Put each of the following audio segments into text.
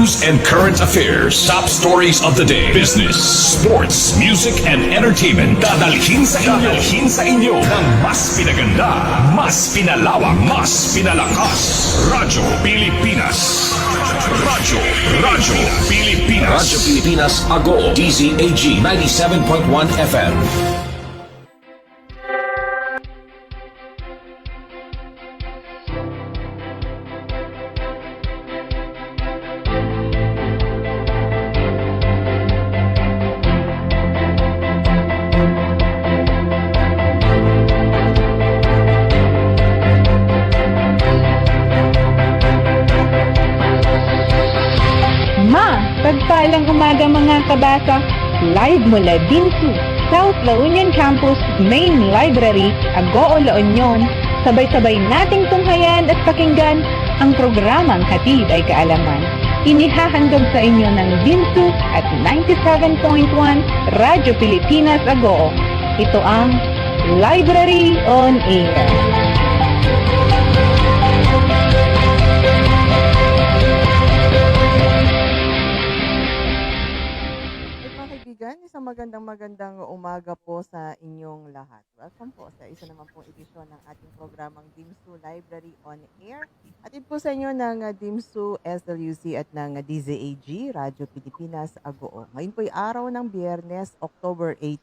news and current affairs, top stories of the day, business, sports, music, and entertainment. Dadalhin sa inyo ng mas pinaganda, mas pinalawak, mas pinalakas. Radyo Pilipinas. Radyo Pilipinas. Radyo Pilipinas, Agoo, DZAG 97.1 FM. Pagpalang umaga mga kabasa, live mula DMMMSU, South La Union Campus, Main Library, Agoo, La Union. Sabay-sabay nating tunghayan at pakinggan ang programang Hatid ay Kaalaman. Inihahandog sa inyo ng DMMMSU at 97.1 Radyo Pilipinas Agoo. Ito ang Library on Air. Isang magandang umaga po sa inyong lahat. Welcome po sa isa naman pong edisyon ng ating programang DMMMSU Library on Air. Atid po sa inyo ng DMMMSU-SLUC at ng DZAG, Radyo Pilipinas Agoo. Ngayon po ay araw ng Biyernes, October 8,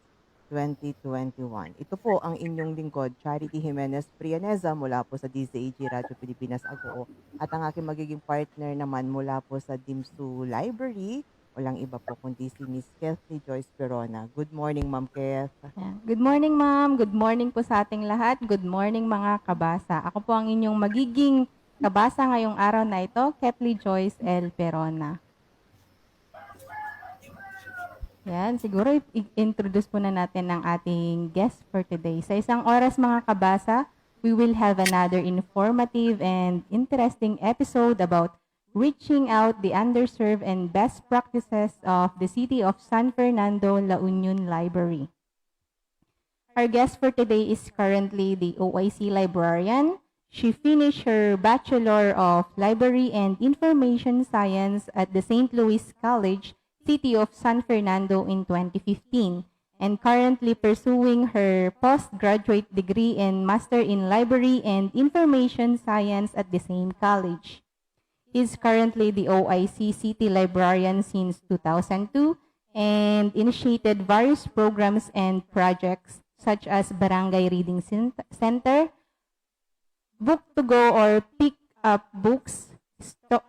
2021. Ito po ang inyong lingkod, Charity Jimenez Prianeza mula po sa DZAG, Radyo Pilipinas Agoo. At ang aking magiging partner naman mula po sa DMMMSU Library, walang iba po kundi si Miss Kathleen Joyce Perona. Good morning, Ma'am Kath. Good morning, ma'am. Good morning po sa ating lahat. Good morning, mga kabasa. Ako po ang inyong magiging kabasa ngayong araw na ito, Kathleen Joyce L. Perona. Yan, siguro i-introduce po na natin ang ating guest for today. Sa isang oras, mga kabasa, we will have another informative and interesting episode about reaching out the underserved and best practices of the City of San Fernando, La Union Library. Our guest for today is currently the OIC librarian. She finished her Bachelor of Library and Information Science at the St. Louis College, City of San Fernando in 2015, and currently pursuing her postgraduate degree and Master in Library and Information Science at the same college. Is currently the OIC City Librarian since 2002 and initiated various programs and projects such as Barangay Reading Center, Book to Go or Pick Up Books,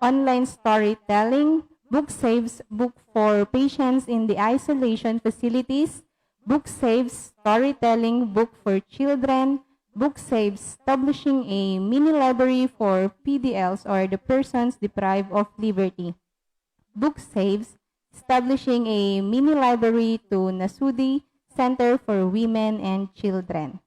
online storytelling, Book Saves, Book for Patients in the Isolation Facilities, Book Saves, Storytelling, Book for Children, Book Saves, establishing a mini library for PDLs or the persons deprived of liberty. Book Saves, establishing a mini library to Nasudi Center for Women and Children.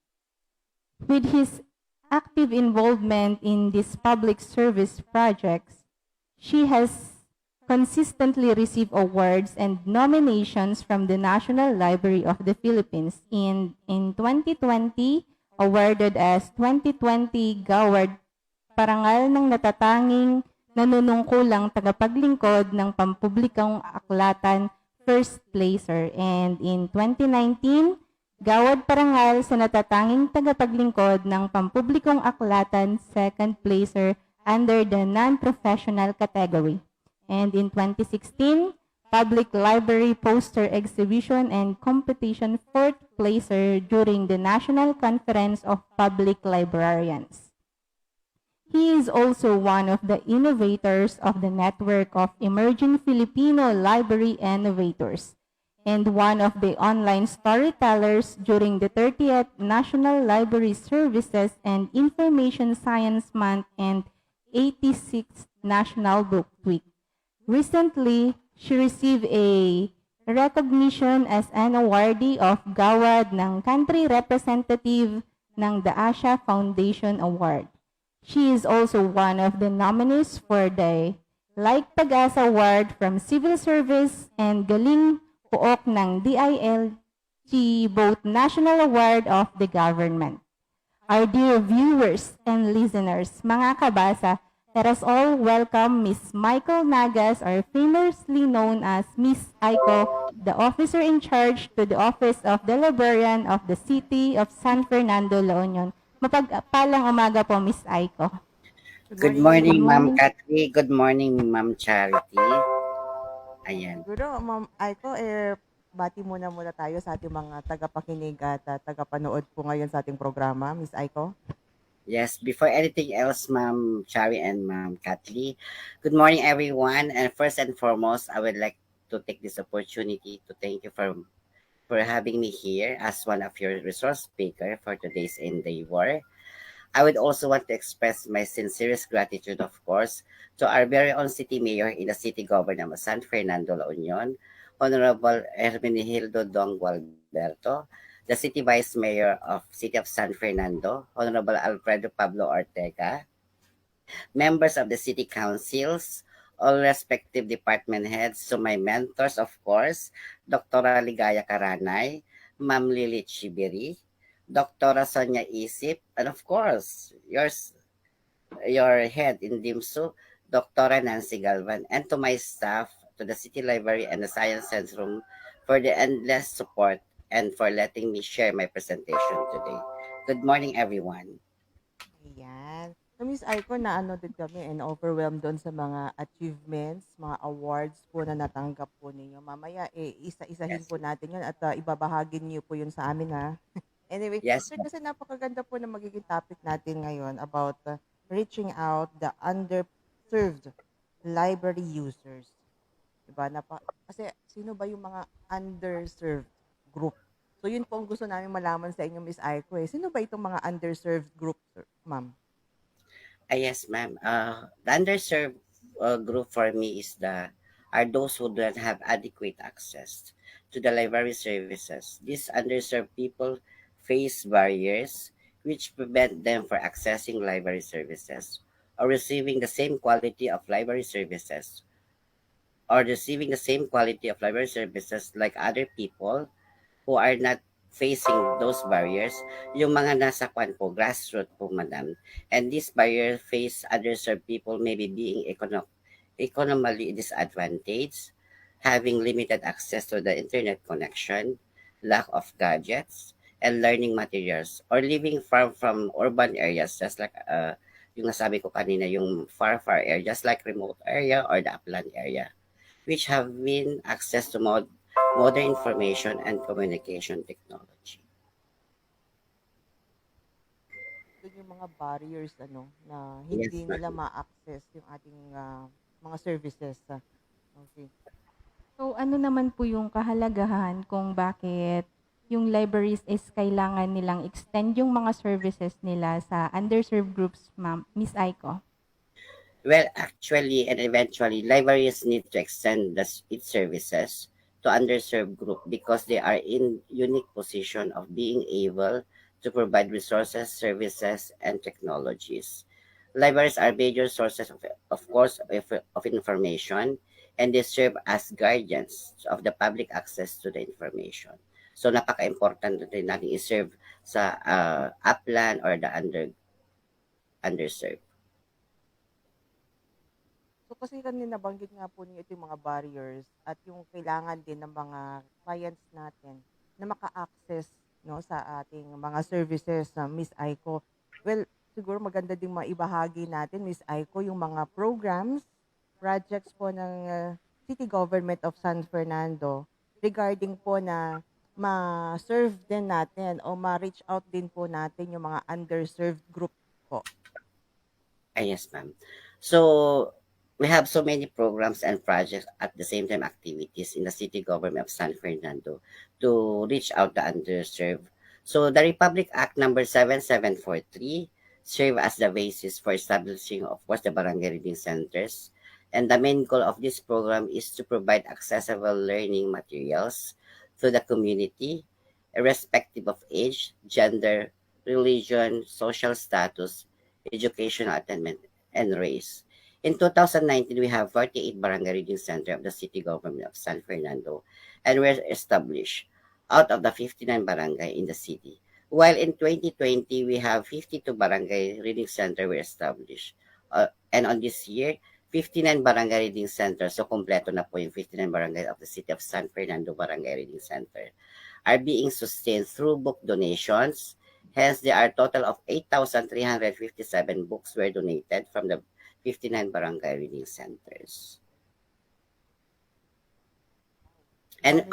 With his active involvement in these public service projects, she has consistently received awards and nominations from the National Library of the Philippines. In 2020, awarded as 2020 Gawad Parangal ng Natatanging Nanunungkulang Tagapaglingkod ng Pampublikong Aklatan First Placer, and in 2019 Gawad Parangal sa Natatanging Tagapaglingkod ng Pampublikong Aklatan Second Placer under the non-professional category, and in 2016 Public Library Poster Exhibition and Competition Fourth Placer during the National Conference of Public Librarians. He is also one of the innovators of the network of emerging Filipino library innovators and one of the online storytellers during the 30th National Library Services and Information Science Month and 86th National Book Week. Recently, she received a recognition as an awardee of Gawad ng Country Representative ng the Asia Foundation Award. She is also one of the nominees for the Like Pag-asa Award from Civil Service and Galing Pook ng DILG, both National Award of the Government. Our dear viewers and listeners, mga kabasa, Let us all welcome Miss Michael Nagas, or famously known as Miss Aiko, the officer in charge to the Office of the Librarian of the City of San Fernando, La Union. Mapagpalang umaga po, Miss Aiko. Good Good morning, Ma'am morning. Kathy. Good morning, Ma'am Charity. Ayan. Siguro, Ma'am Aiko, bati muna tayo sa ating mga tagapakinig at tagapanood po ngayon sa ating programa, Miss Aiko. Yes, before anything else, Ma'am Chari and Ma'am Kathy, good morning, everyone. And first and foremost, I would like to take this opportunity to thank you for having me here as one of your resource speaker for today's In the War. I would also want to express my sincerest gratitude, of course, to our very own city mayor in the city government of San Fernando, La Union, Honorable Hermenegildo Dong Gualberto, the city vice mayor of City of San Fernando, Honorable Alfredo Pablo Ortega, members of the city councils, all respective department heads, to my mentors, of course, Dr. Ligaya Karanay, Ma'am Lily Chibiri, Dr. Sonia Isip, and of course, your head in DIMSU, Dr. Nancy Galvan, and to my staff, to the City Library and the Science Centrum for the endless support and for letting me share my presentation today. Good morning, everyone. Ayan. So, Miss Aiko, na ano din kami and overwhelmed doon sa mga achievements, mga awards po na natanggap po ninyo. Mamaya, isa-isahin Yes. po natin yun at ibabahagi niyo po yun sa amin, ha? Anyway, Yes, sir, kasi napakaganda po na magiging topic natin ngayon about reaching out the underserved library users. Diba? Kasi sino ba yung mga underserved group? So yun po ang gusto namin malaman sa inyo, Miss Aiko. Sino ba itong mga underserved group, sir, ma'am? yes, ma'am. The underserved group for me are those who do not have adequate access to the library services. These underserved people face barriers which prevent them from accessing library services or receiving the same quality of library services like other people who are not facing those barriers, yung mga nasa kwan po, grassroots po, madam. And this barrier face underserved people maybe being economically disadvantaged, having limited access to the internet connection, lack of gadgets, and learning materials, or living far from urban areas, just like yung nasabi ko kanina, yung far areas like remote area or the upland area, which have been access to modern information and communication technology. Doon yung mga barriers na Yes, hindi ma'am. nila ma-access yung ating mga services. Okay. So ano naman po yung kahalagahan kung bakit yung libraries is kailangan nilang extend yung mga services nila sa underserved groups, ma'am, Miss Aiko? Well, actually and eventually, libraries need to extend its services to underserved group because they are in unique position of being able to provide resources, services, and technologies. Libraries are major sources of course, of information, and they serve as guardians of the public access to the information. So napaka-important din natin i-serve sa upland or the underserved. So kasi kanina nabanggit nga po niyo ito yung mga barriers at yung kailangan din ng mga clients natin na maka-access sa ating mga services, Miss Aiko. Well, siguro maganda ding maibahagi natin, Miss Aiko, yung mga programs, projects po ng City Government of San Fernando regarding po na ma-serve din natin o ma-reach out din po natin yung mga underserved group po. Yes, ma'am. So we have so many programs and projects at the same time activities in the city government of San Fernando to reach out the underserved. So the Republic Act number 7743 serve as the basis for establishing, of course, the barangay reading centers. And the main goal of this program is to provide accessible learning materials to the community, irrespective of age, gender, religion, social status, educational attainment, and race. In 2019, we have 48 barangay reading center of the city government of San Fernando and were established out of the 59 barangay in the city. While in 2020, we have 52 barangay reading center were established And on this year, 59 barangay reading centers, so kompleto na po yung 59 barangay of the city of San Fernando Barangay Reading Center, are being sustained through book donations. Hence, there are a total of 8,357 books were donated from the 59 barangay reading centers. And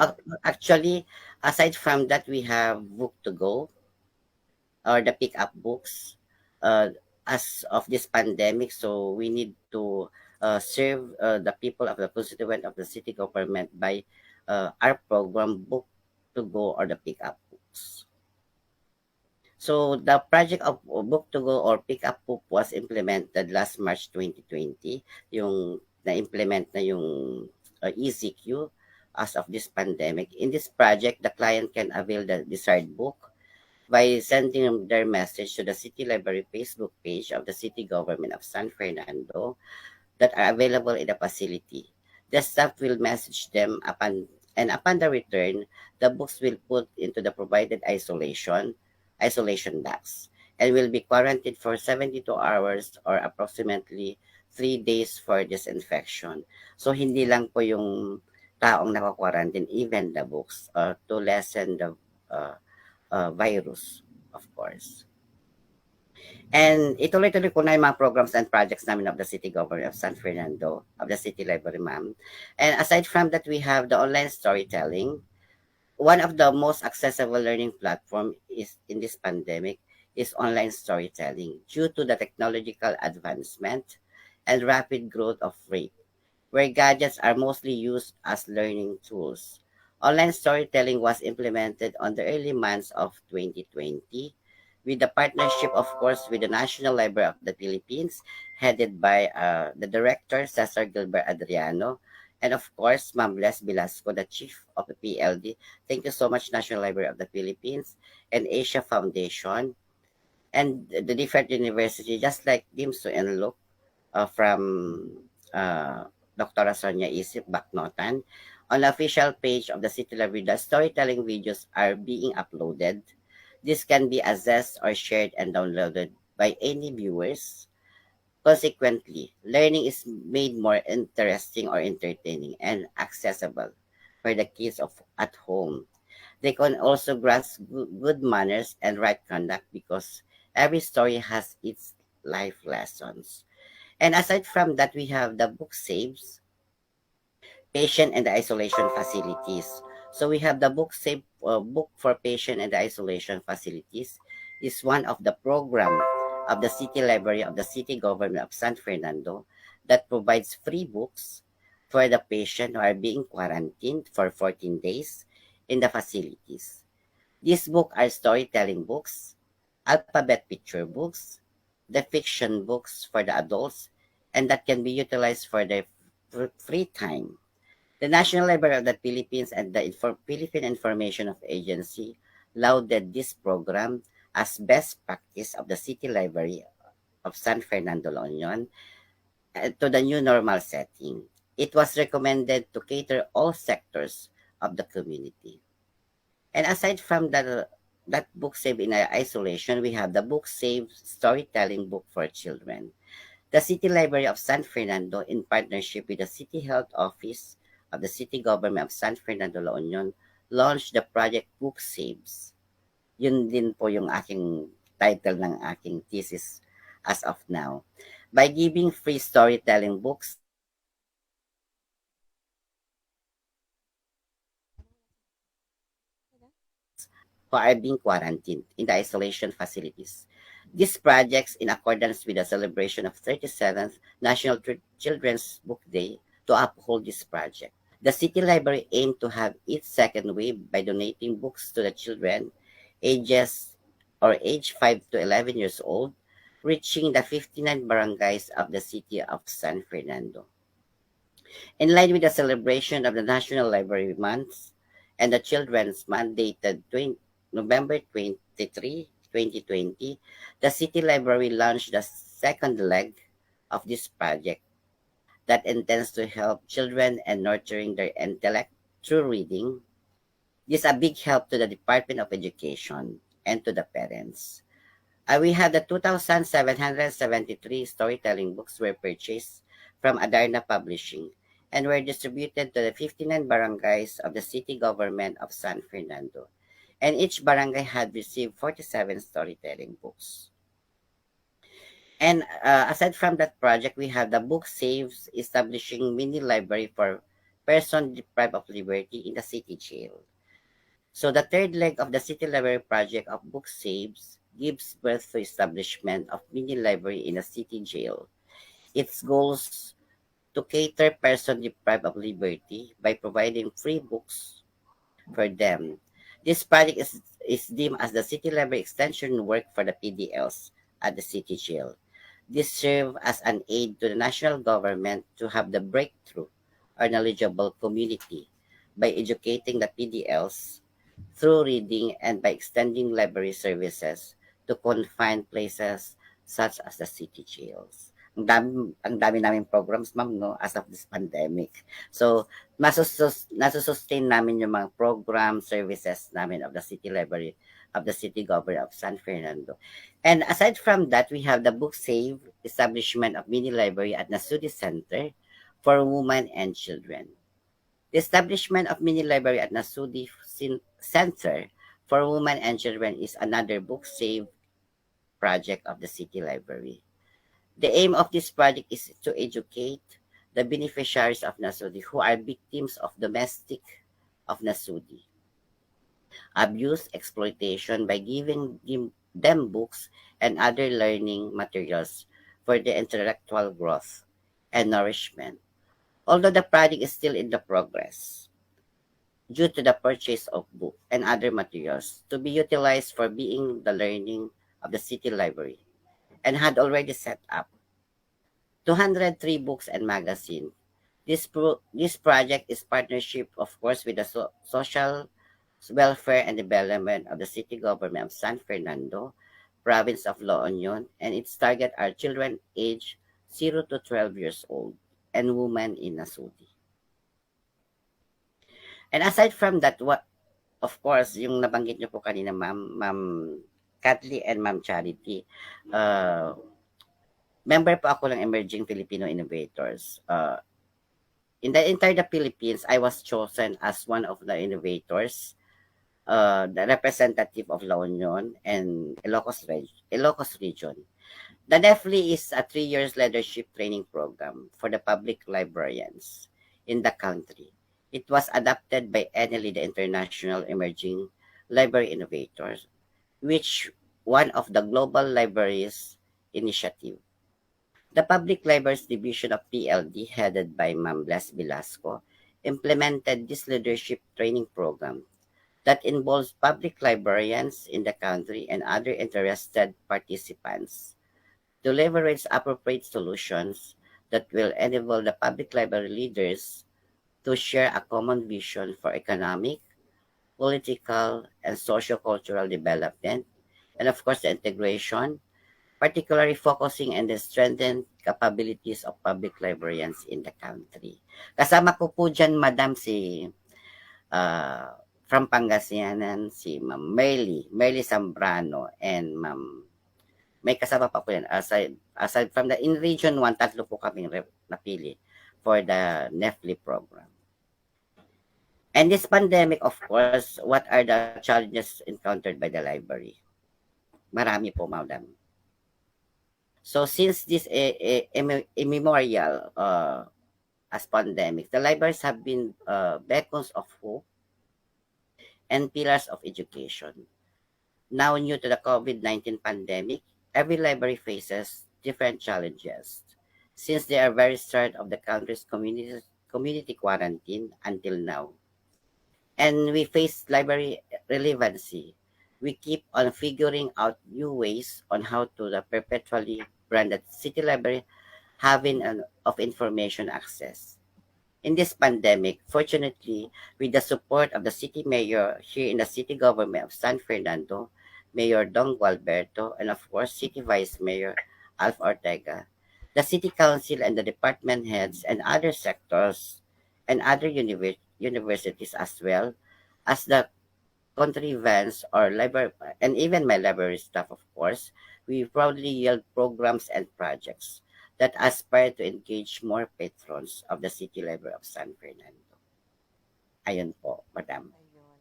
actually, aside from that, we have Book to Go, or the pick-up books, as of this pandemic. So we need to serve the people of the constituent of the city government by our program Book to Go or the pick-up books. So the project of Book to Go or Pick Up Book was implemented last March 2020. Yung na-implement na yung ECQ as of this pandemic. In this project, the client can avail the desired book by sending their message to the City Library Facebook page of the City Government of San Fernando that are available in the facility. The staff will message them upon the return, the books will put into the provided isolation box and will be quarantined for 72 hours or approximately 3 days for disinfection. So hindi lang po yung taong naka-quarantine, even the books, to lessen the virus, of course. And ituloy-tuloy po na yung mga programs and projects namin of the City Government of San Fernando, of the City Library, ma'am. And aside from that, we have the online storytelling. One of the most accessible learning platform is in this pandemic is online storytelling due to the technological advancement and rapid growth of rate, where gadgets are mostly used as learning tools. Online storytelling was implemented on the early months of 2020 with the partnership, of course, with the National Library of the Philippines, headed by the director, Cesar Gilbert Adriano, and of course, Ma'am Les Velasco, the chief of the PLD. Thank you so much, National Library of the Philippines and Asia Foundation, and the different universities, just like DMMMSU-SLUC from Dr. Sonia Isip Baknotan. On the official page of the City Library, the storytelling videos are being uploaded. This can be accessed or shared and downloaded by any viewers. Consequently, learning is made more interesting or entertaining and accessible for the kids at home. They can also grasp good manners and right conduct because every story has its life lessons. And aside from that, we have the book saves, patient and the isolation facilities. So we have the book save, book for patient and the isolation facilities is one of the program of the City Library of the City Government of San Fernando that provides free books for the patient who are being quarantined for 14 days in the facilities. These books are storytelling books, alphabet picture books, the fiction books for the adults, and that can be utilized for their free time. The National Library of the Philippines and the Philippine Information Agency lauded this program as best practice of the City Library of San Fernando, La Union, to the new normal setting. It was recommended to cater all sectors of the community. And aside from that book save in isolation, we have the book save storytelling book for children. The City Library of San Fernando, in partnership with the City Health Office of the City Government of San Fernando, La Union, launched the project Book Saves. Yun din po yung aking title ng aking thesis as of now. By giving free storytelling books who are being quarantined in the isolation facilities. These projects, in accordance with the celebration of 37th National Children's Book Day, to uphold this project. The City Library aimed to have its second wave by donating books to the children age 5 to 11 years old, reaching the 59 barangays of the city of San Fernando. In line with the celebration of the National Library Month and the Children's Month dated November 23, 2020, the City Library launched the second leg of this project that intends to help children and nurturing their intellect through reading. This is a big help to the Department of Education and to the parents. We had the 2,773 storytelling books were purchased from Adarna Publishing and were distributed to the 59 barangays of the city government of San Fernando. And each barangay had received 47 storytelling books. And aside from that project, we have the Book Saves establishing mini library for person deprived of liberty in the city jail. So the third leg of the city library project of Book Saves gives birth to establishment of mini library in a city jail. Its goals to cater person deprived of liberty by providing free books for them. This project is deemed as the city library extension work for the PDLs at the city jail. This serves as an aid to the national government to have the breakthrough or knowledgeable community by educating the PDLs through reading and by extending library services to confined places such as the city jails. Ang dami naming programs, ma'am, no, as of this pandemic. So, nasusustain namin yung mga program services namin of the city library of the city government of San Fernando. And aside from that, we have the Book Save establishment of mini library at Nasudi Center for women and children. The establishment of mini library at Nasudi Center for women and children is another Book Save project of the city library. The aim of this project is to educate the beneficiaries of Nasudi who are victims of domestic of Nasudi abuse, exploitation by giving them books and other learning materials for their intellectual growth and nourishment. Although the project is still in the progress, due to the purchase of book and other materials to be utilized for being the learning of the city library, and had already set up 203 books and magazine. This project is partnership, of course, with the social welfare and development of the city government of San Fernando, province of La Union, and its target are children aged 0 to 12 years old and women in Nasudi. And aside from that, what of course, yung nabanggit niyo po kanina, Ma'am Kathleen and Ma'am Charity, member po ako ng Emerging Filipino Innovators. In the entire Philippines, I was chosen as one of the innovators, the representative of La Union and Ilocos region. The NEFLI is a 3 years leadership training program for the public librarians in the country. It was adopted by ENELI, the International Emerging Library Innovators, which one of the global libraries initiative. The Public Libraries Division of PLD, headed by Ma'am Blas Velasco, implemented this leadership training program that involves public librarians in the country and other interested participants to leverage appropriate solutions that will enable the public library leaders to share a common vision for economic, political, and socio-cultural development, and of course the integration, particularly focusing on the strengthened capabilities of public librarians in the country. Kasama ko po dyan, Madam, si from Pangasinan, si Ma'am Merly Zambrano, and Ma'am, may kasama pa po yan. Aside from the in Region 1, tatlo po kaming napili for the NEFLI program. And this pandemic, of course, what are the challenges encountered by the library? Marami po, Madam. So since this immemorial as pandemic, the libraries have been beacons of hope and pillars of education. Now, new to the COVID-19 pandemic, every library faces different challenges since they are very start of the country's community quarantine until now. And we face library relevancy. We keep on figuring out new ways on how to perpetually branded city library having of information access. In this pandemic, fortunately, with the support of the city mayor here in the city government of San Fernando, Mayor Dong Gualberto, and of course, City Vice Mayor Alf Ortega, the city council and the department heads and other sectors and other universities as well as the country events or library and even my library staff, of course, we proudly yield programs and projects that aspire to engage more patrons of the City Library of San Fernando. Ayun po, Madam. Ayun.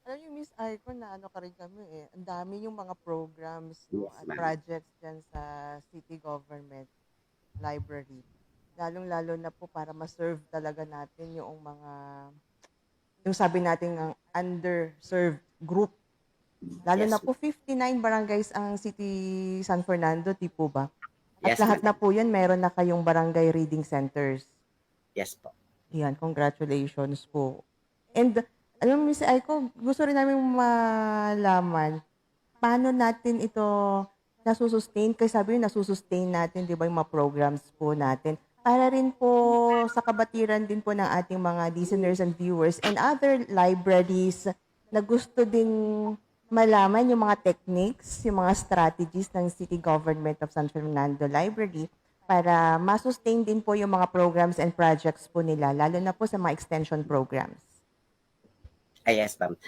Alam niyo, Miss Aiko, na ano ka rin kami eh. Ang dami yung mga programs, no, Yes, at ma'am. projects dyan sa city government library. Lalong-lalo na po para ma-serve talaga natin yung sabi natin ang underserved group. Lalo na Yes, po 59 barangays ang City San Fernando, di po ba? At yes, lahat na Madam. po yan, meron na kayong barangay reading centers. Yes po. Yan, congratulations po. And alam mo, Miss Aiko, gusto rin namin malaman paano natin ito nasusustain. Kasi sabi nyo, nasusustain natin, di ba, yung mga programs po natin. Para rin po sa kabatiran din po ng ating mga listeners and viewers and other libraries na gusto ding malaman yung mga techniques, yung mga strategies ng City Government of San Fernando Library para masustain din po yung mga programs and projects po nila, lalo na po sa mga extension programs. Yes, ma'am.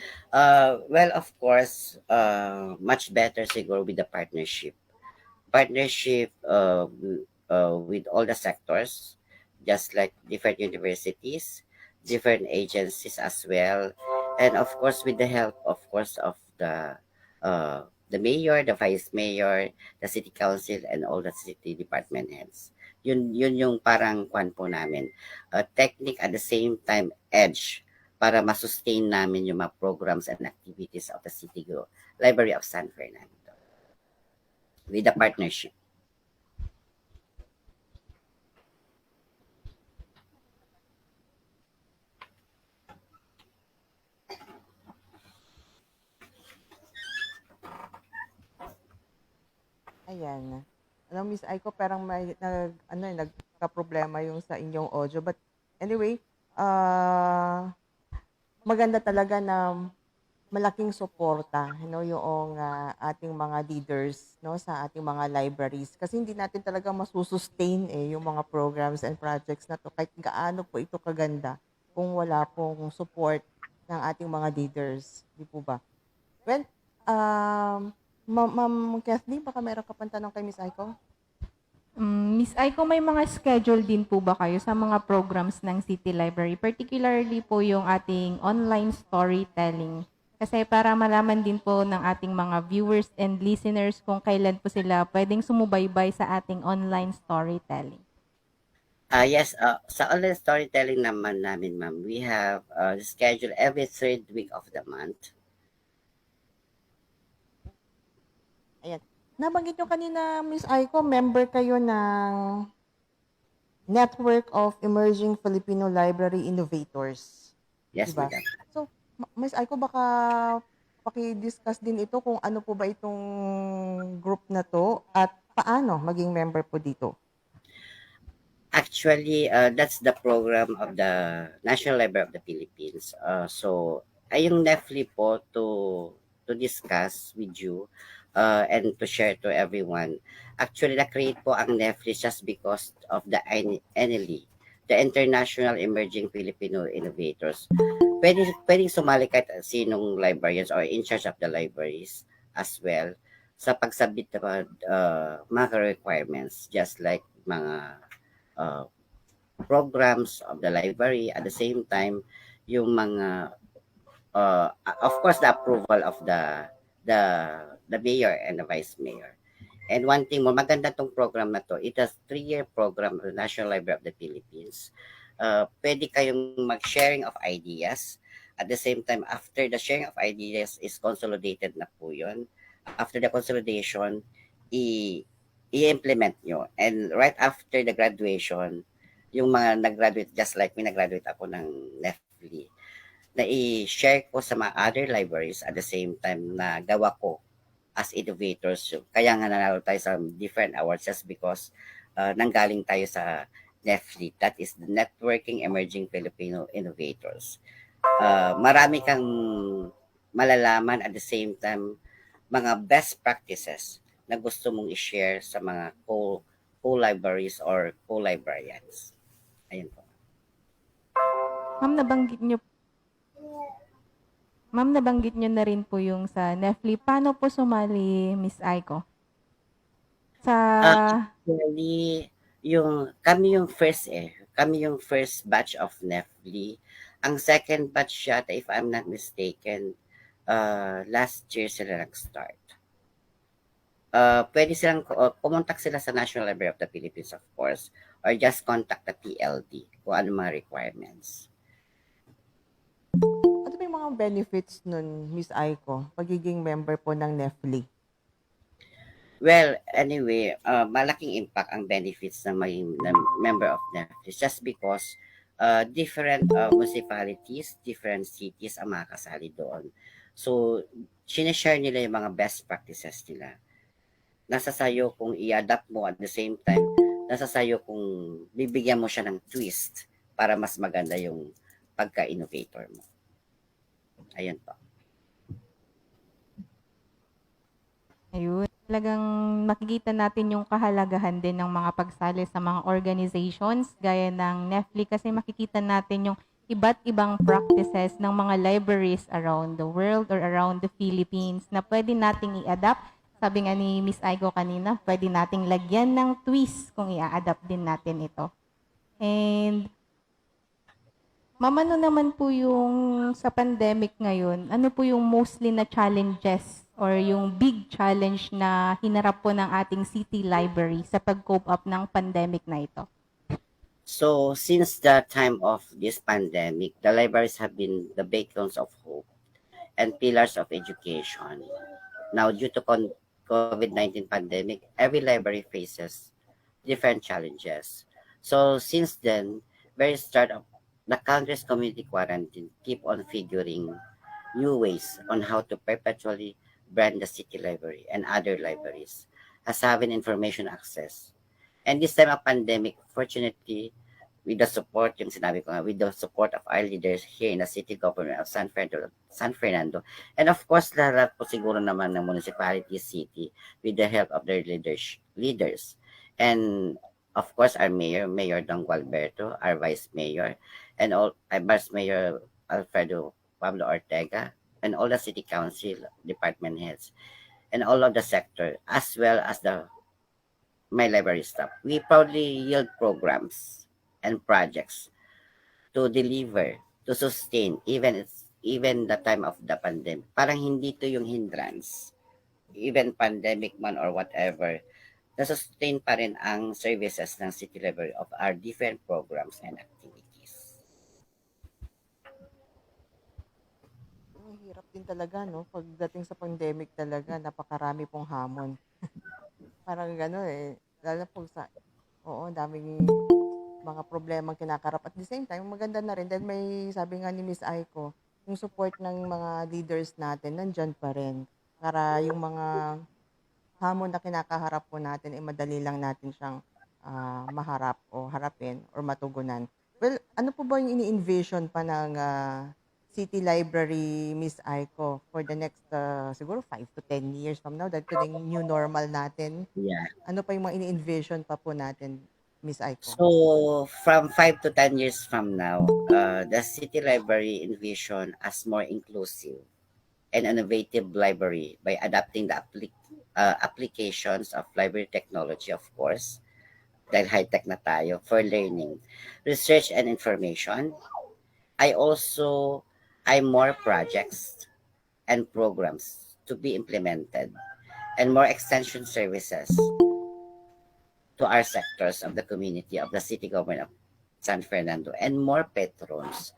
Well, of course, much better siguro with the partnership. Partnership with all the sectors, just like different universities, different agencies as well, and of course with the help, of course, of the mayor, the vice mayor, the city council, and all the city department heads. Yun yung parang kwan po namin. Technique at the same time edge para ma-sustain namin yung mga programs and activities of the Library of San Fernando with the partnership. Ayan. Alam mo, Miss Aiko, parang nagka-problema yung sa inyong audio. But anyway, maganda talaga na malaking suporta, yung ating mga leaders, no, sa ating mga libraries. Kasi hindi natin talaga masusustain yung mga programs and projects na to kahit gaano po ito kaganda kung wala pong support ng ating mga leaders. Di po ba? Well, Ma'am Kathleen, baka meron ka pang tanong kay Miss Aiko? Miss Aiko, may mga schedule din po ba kayo sa mga programs ng City Library? Particularly po yung ating online storytelling. Kasi para malaman din po ng ating mga viewers and listeners kung kailan po sila pwedeng sumubaybay sa ating online storytelling. Yes, sa online storytelling naman namin, ma'am, we have schedule every third week of the month. Ayan. Nabanggit nyo kanina, Miss Aiko, member kayo ng Network of Emerging Filipino Library Innovators. Yes, Diba? madam. So, Miss Aiko, baka paki-discuss din ito kung ano po ba itong group na to at paano maging member po dito. Actually, that's the program of the National Library of the Philippines. So, ay yung NEFLI po to discuss with you and to share to everyone. Actually, na-create po ang NEFLI just because of the NLE, the International Emerging Filipino Innovators. Pwedeng sumali kahit sinong librarians or in charge of the libraries as well sa pagsubmit ng mga requirements, just like mga programs of the library. At the same time, yung mga of course the approval of the mayor and the vice mayor. And one thing more, maganda tong program na to. It is 3-year program of the National Library of the Philippines. Pwede kayong mag-sharing of ideas. At the same time, after the sharing of ideas is consolidated na po yun. After the consolidation, i-implement nyo. And right after the graduation, yung mga nag-graduate, just like me, nag-graduate ako ng NEFLI, na i-share ko sa mga other libraries at the same time na gawa ko as innovators. Kaya nga nanalo tayo sa different awards just because nanggaling tayo sa NEFLI, that is the Networking Emerging Filipino Innovators. Marami kang malalaman at the same time mga best practices na gusto mong i-share sa mga co-libraries or co-librarians. Ayun po. Ma'am, nabanggit nyo na rin po yung sa NEFLI. Paano po sumali, Miss Aiko? Sa Actually, kami yung first batch of Nefli. Ang second batch yata, if I'm not mistaken, last year sila nag-start. Pwede silang kumontak sila sa National Library of the Philippines, of course, or just contact the PLD kung ano mga requirements. Ano ba yung mga benefits nun, Miss Aiko, pagiging member po ng NEFLI? Well, anyway, malaking impact ang benefits ng maging na member of NEFLIS just because different municipalities, different cities ang makakasali doon. So, sinashare nila yung mga best practices nila. Nasa sayo kung i-adapt mo at the same time, nasa sayo kung bibigyan mo siya ng twist para mas maganda yung pagka-innovator mo. Ayun po. ayun, talagang makikita natin yung kahalagahan din ng mga pagsali sa mga organizations gaya ng NEFLI kasi makikita natin yung iba't ibang practices ng mga libraries around the world or around the Philippines na pwede nating i-adapt. Sabi nga ni Miss Aigo kanina, pwede nating lagyan ng twist kung i-adapt din natin ito. And Ma'am, ano naman po yung sa pandemic ngayon, ano po yung mostly na challenges or yung big challenge na hinarap po ng ating city library sa pag-cope up ng pandemic na ito? So, since the time of this pandemic, the libraries have been the beacons of hope and pillars of education. Now, due to COVID-19 pandemic, every library faces different challenges. So, since then, very start of the country's community quarantine keep on figuring new ways on how to perpetually brand the city library and other libraries as having information access. And this time of pandemic, fortunately, with the support, yung sinabi ko nga, with the support of our leaders here in the city government of San Fernando, and of course, lahat po siguro naman ng municipality, city, with the help of their leaders. And of course, our mayor, Mayor Don Gualberto, our vice mayor, and all, vice mayor Alfredo Pablo Ortega, and all the city council, department heads, and all of the sector, as well as the my library staff. We proudly yield programs and projects to deliver, to sustain, even the time of the pandemic. Parang hindi to yung hindrance. Even pandemic man or whatever, na-sustain pa rin ang services ng City Library of our different programs and activities. Ang hirap din talaga, no? Pagdating sa pandemic talaga, napakarami pong hamon. Parang gano'n eh. Lalo po sa, oo, daming mga problemang kinakarap. At the same time, maganda na rin dahil may sabi nga ni Miss Aiko, yung support ng mga leaders natin nandyan pa rin. Para yung mga hamon na kinakaharap po natin, madali lang natin siyang maharap o harapin or matugunan. Well, ano po ba yung ini-envision pa ng City Library, Miss Aiko, for the next siguro 5 to 10 years from now? Dahil ito na yung new normal natin. Yeah. Ano pa yung mga ini-envision pa po natin, Miss Aiko? So, from 5 to 10 years from now, the City Library envision as more inclusive and innovative library by adapting the applications of library technology, of course, dahil high-tech na tayo, for learning, research, and information. I more projects and programs to be implemented and more extension services to our sectors of the community of the city government of San Fernando and more patrons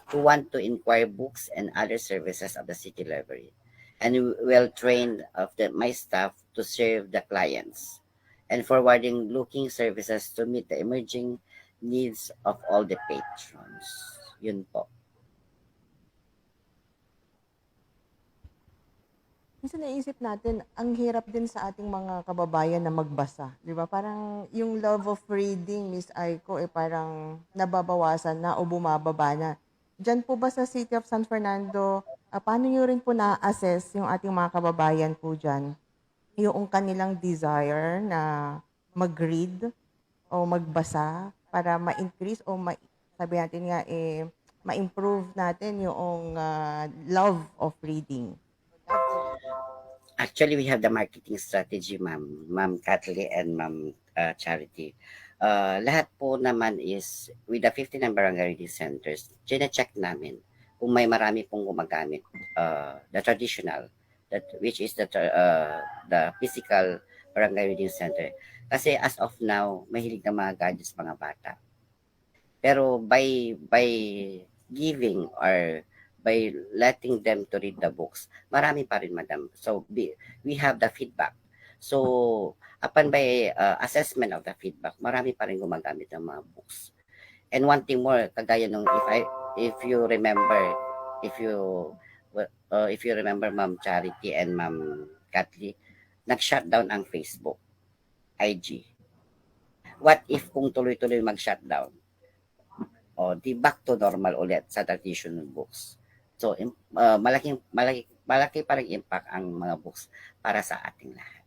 who want to inquire books and other services of the city library, and well trained of my staff to serve the clients and forwarding looking services to meet the emerging needs of all the patrons. Yun po. Minsan naisip natin, ang hirap din sa ating mga kababayan na magbasa. Di ba? Parang yung love of reading, Miss Aiko, parang nababawasan na o bumababa na. Diyan po ba sa City of San Fernando, paano nyo rin po na-assess yung ating mga kababayan po dyan? Yung kanilang desire na mag-read o magbasa para ma-increase o sabi natin nga, ma-improve natin yung love of reading. Actually, we have the marketing strategy, Ma'am Kathleen and Ma'am Charity. Lahat po naman is with the 59 barangay reading centers, chine-check namin kung may marami pong gumagamit the traditional, that which is the physical barangay reading center. Kasi as of now, mahilig na mga gadgets mga bata. Pero by giving or by letting them to read the books, marami pa rin, madam. So we have the feedback. So upon by assessment of the feedback, marami pa rin gumagamit ng mga books. And one thing more, kagaya nung if you remember, if you remember, Ma'am Charity and Ma'am Kathleen, nag-shutdown ang Facebook, IG. What if kung tuloy-tuloy mag-shutdown? O di back to normal ulit sa traditional books. So malaki pa ring impact ang mga books para sa ating lahat.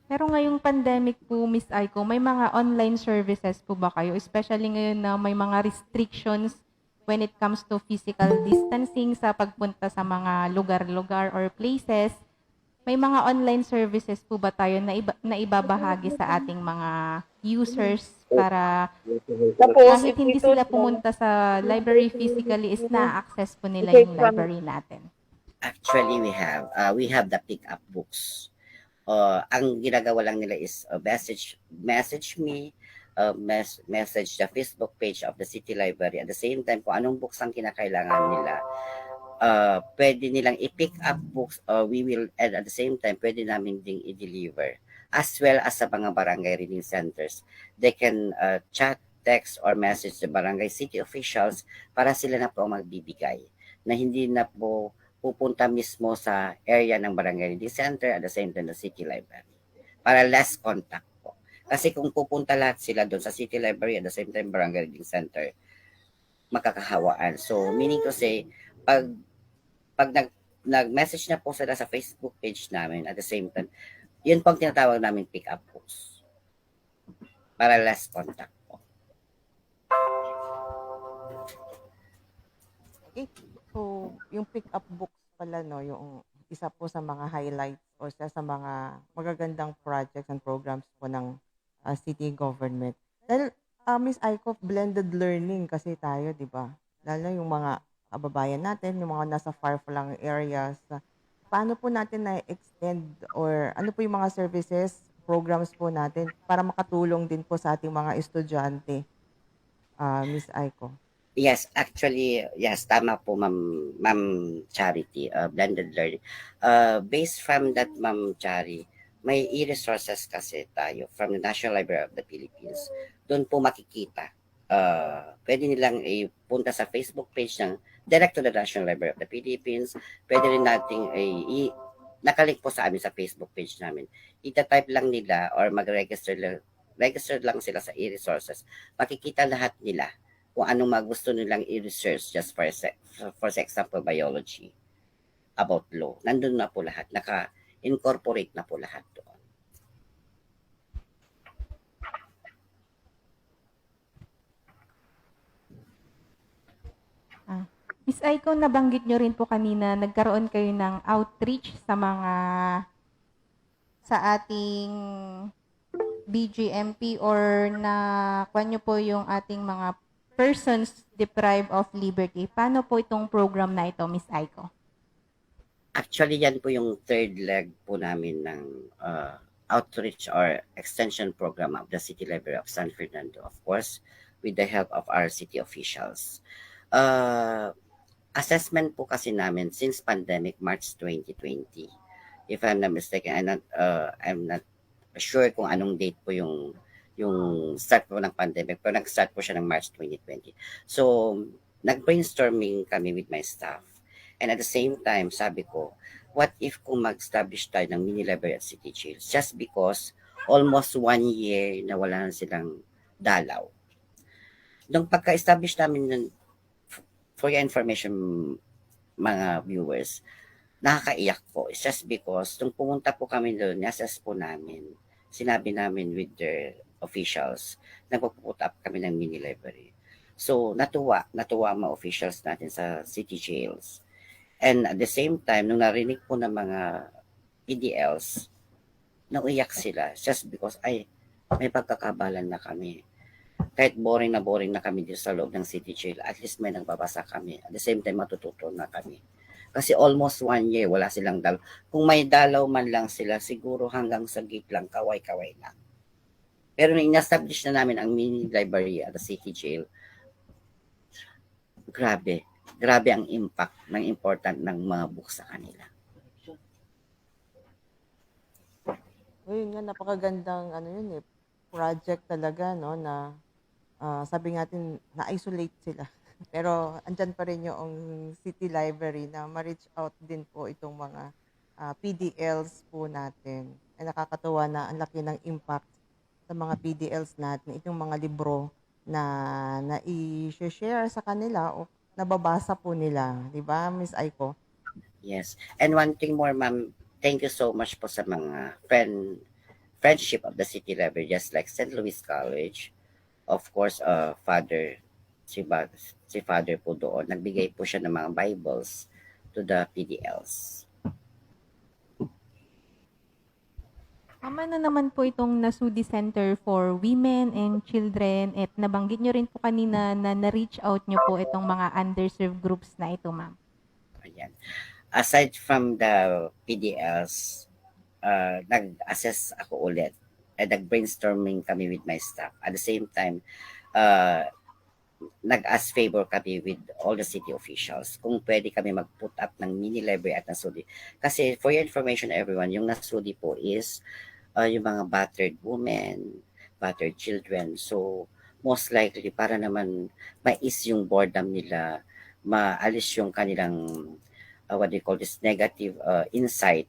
Pero ngayong pandemic po, Miss Aiko, may mga online services po ba kayo? Especially ngayon na may mga restrictions when it comes to physical distancing sa pagpunta sa mga lugar-lugar or places. May mga online services po ba tayo na ibabahagi sa ating mga users para kahit hindi sila pumunta sa library physically is na-access po nila yung library natin? Actually, we have the pick-up books. Ang ginagawa lang nila is message me, message the Facebook page of the City Library. At the same time, kung anong books ang kinakailangan nila, pwede nilang i-pick up books, we will, and at the same time, pwede namin ding i-deliver. As well as sa mga barangay reading centers, they can chat, text, or message the barangay city officials para sila na po magbibigay, na hindi na po pupunta mismo sa area ng barangay reading center at the same time the city library para less contact po. Kasi kung pupunta lahat sila doon sa city library at the same time barangay reading center, makakahawaan. So meaning to say, pag nag-message na po sila sa Facebook page namin at the same time, yun pang tinatawag namin pick up books para less contact po. Okay. So, yung pick-up books pala, no, yung isa po sa mga highlights o sa mga magagandang projects and programs po ng city government. Dahil, Miss Aiko, blended learning kasi tayo, di ba? Lalo yung mga kababayan natin, yung mga nasa far-flung areas. Paano po natin na-extend or ano po yung mga services, programs po natin para makatulong din po sa ating mga estudyante, Miss Aiko? Yes, actually, yes, tama po, Ma'am Charity, blended learning. Based from that, Ma'am Chari, may e-resources kasi tayo from the National Library of the Philippines. Doon po makikita. Pwede nilang ipunta sa Facebook page ng direct to the National Library of the Philippines. Pwede rin nating nakalink po sa amin sa Facebook page namin. Ita-type lang nila or mag-register lang sila sa e-resources. Makikita lahat nila kung anong magusto nilang i-research just for example, biology, about law. Nandun na po lahat. Naka-incorporate na po lahat doon. Miss Aiko, nabanggit nyo rin po kanina, nagkaroon kayo ng outreach sa ating BGMP or nakuha nyo po yung ating mga persons deprived of liberty. Paano po itong program na ito, Miss Aiko? Actually, yan po yung third leg po namin ng outreach or extension program of the City Library of San Fernando, of course, with the help of our city officials. Assessment po kasi namin since pandemic, March 2020. If I'm not mistaken, I'm not sure kung anong date po yung start po ng pandemic, pero nag-start po siya ng March 2020. So, nag-brainstorming kami with my staff. And at the same time, sabi ko, what if kung mag-establish tayo ng mini library at City Chills? Just because almost 1 year na wala na silang dalaw. Nung pagka-establish namin, for your information, mga viewers, nakakaiyak po. It's just because nung pumunta po kami doon, assess po namin, sinabi namin with their officials, nagpo-put up kami ng mini library. So natuwa ang mga officials natin sa city jails. And at the same time, nung narinig po ng mga PDLs, nauiyak sila just because ay may pagkakabalan na kami. Kahit boring na kami dito sa loob ng city jail, at least may nagbabasa kami. At the same time, matututo na kami. Kasi almost 1 year, wala silang dalaw. Kung may dalaw man lang sila, siguro hanggang sa gate lang, kaway-kaway lang. Pero nung in-establish na namin ang mini library at the city jail, grabe. Grabe ang impact ng important ng mga books sa kanila. Ayun nga, napakagandang ano yun eh, project talaga, no, na sabi natin, na-isolate sila. Pero andyan pa rin yung City Library na ma-reach out din po itong mga PDLs po natin. Ay nakakatuwa na ang laki ng impact sa mga PDLs natin, itong mga libro na i-share sa kanila o nababasa po nila. Di ba, Miss Aiko? Yes. And one thing more, ma'am, thank you so much po sa mga friendship of the city library, just like St. Louis College. Of course, si Father po doon, nagbigay po siya ng mga Bibles to the PDLs. Tama na naman po itong Nasudi Center for Women and Children at nabanggit nyo rin po kanina na na-reach out nyo po itong mga underserved groups na ito, ma'am. Ayan. Aside from the PDLs, nag-assess ako ulit at nag-brainstorming kami with my staff. At the same time, nag-ask favor kami with all the city officials kung pwede kami mag-put up ng mini library at Nasudi. Kasi for your information everyone, yung Nasudi po is yung mga battered women, battered children. So most likely para naman mais yung boredom nila, maalis yung kanilang what do you call this, negative insight.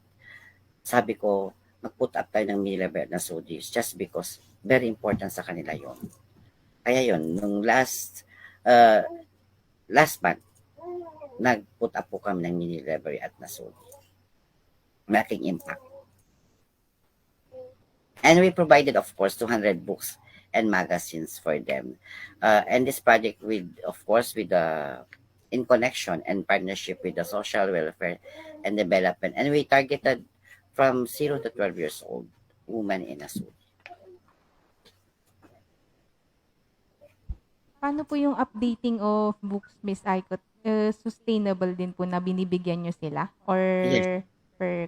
Sabi ko, mag-put up tayo ng mini library at Nasudi just because very important sa kanila yon. Kaya yon, nung last month, nag-put up po kami ng mini library at Nasudi. Making impact. And we provided, of course, 200 books and magazines for them. And this project with, of course, with the in connection and partnership with the social welfare and development. And we targeted from 0 to 12 years old women in Nasudi. Paano po yung updating of books, Miss Aiko? Sustainable din po na binibigyan nyo sila? Or Yes. per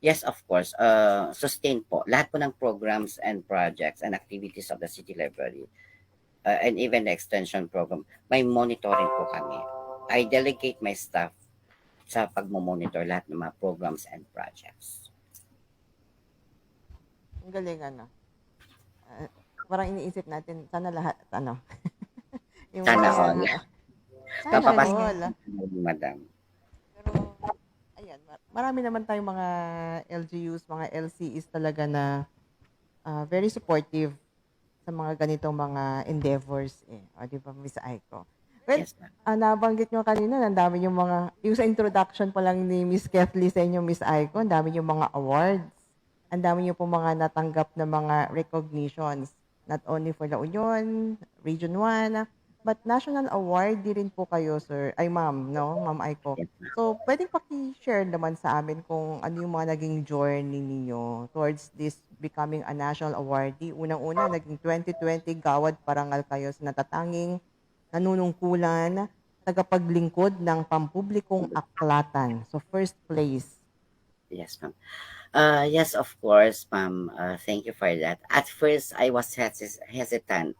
Yes, of course. Sustain po. Lahat po ng programs and projects and activities of the City Library and even the extension program, may monitoring po kami. I delegate my staff sa pagmomonitor lahat ng mga programs and projects. Ang galing, ano. Parang iniisip natin, sana lahat, ano. Yung Sana mga- all. Sana Papapasok all. madam. Pero, ayan, marami naman tayong mga LGUs, mga LCEs talaga na very supportive sa mga ganitong mga endeavors. O, di ba, Miss Aiko? Well, Yes, ma'am. nabanggit nyo kanina, ang dami yung mga, yung sa introduction pa lang ni Miss Kathleen sa inyo, Miss Aiko, ang dami yung mga awards. Ang dami yung po mga natanggap na mga recognitions. Not only for La Union, Region 1, but national award din rin po kayo, sir. Ay, ma'am, no? Ma'am Aiko. Yes, ma'am. So, pwedeng paki-share naman sa amin kung ano yung mga naging journey ninyo towards this becoming a national awardee. Unang-una, naging 2020 Gawad Parangal kayo sa natatanging nanunungkulan, tagapaglingkod ng pampublikong aklatan. So, first place. Yes, ma'am. Yes, of course, ma'am. Thank you for that. At first, I was hesitant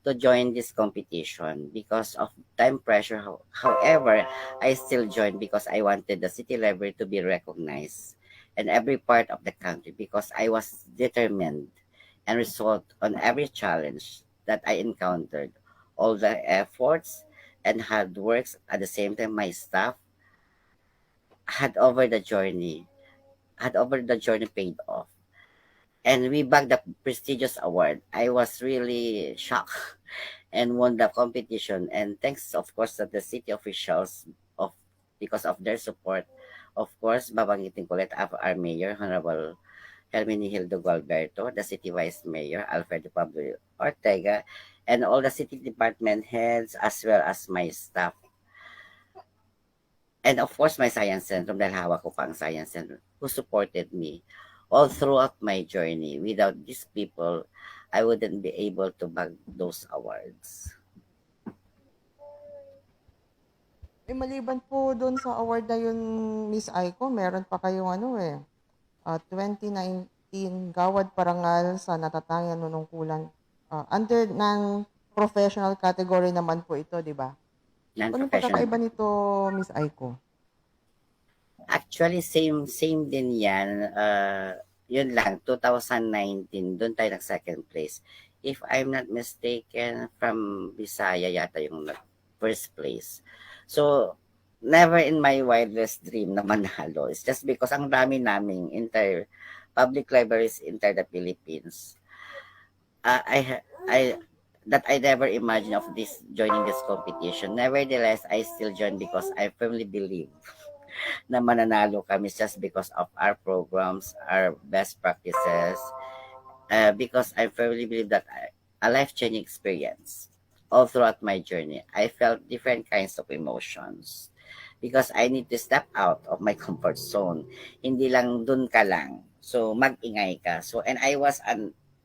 to join this competition because of time pressure. However, I still joined because I wanted the City Library to be recognized in every part of the country because I was determined and resolved on every challenge that I encountered. All the efforts and hard works at the same time, my staff had over the journey paid off. And we bagged the prestigious award. I was really shocked and won the competition. And thanks, of course, to the city officials because of their support. Of course, babanggitin ko ulit our Mayor, Honorable Herminie Hildo Gualberto, the City Vice Mayor, Alfredo Pablo Ortega, and all the city department heads as well as my staff. And of course, my science center, dahil hawak ko pa ang science center, who supported me all throughout my journey. Without these people, I wouldn't be able to bag those awards. Maliban po doon sa award na yun, Miss Aiko, meron pa kayong 2019 Gawad Parangal sa Natatangian Nunungkulan. Under ng professional category naman po ito, di ba? Anong Non-professional. pagkakaiba nito, Miss Aiko? Actually, same din yan. Yun lang, 2019, doon tayo nag-second place. If I'm not mistaken, from Bisaya yata yung first place. So, never in my wildest dream na manalo. It's just because ang dami naming public libraries in the Philippines. That I never imagined of joining this competition. Nevertheless, I still joined because I firmly believe na mananalo kami just because of our programs, our best practices, because I firmly believe that a life-changing experience. All throughout my journey, I felt different kinds of emotions because I need to step out of my comfort zone. Hindi lang dun ka lang. So, mag-ingay ka. So, and I was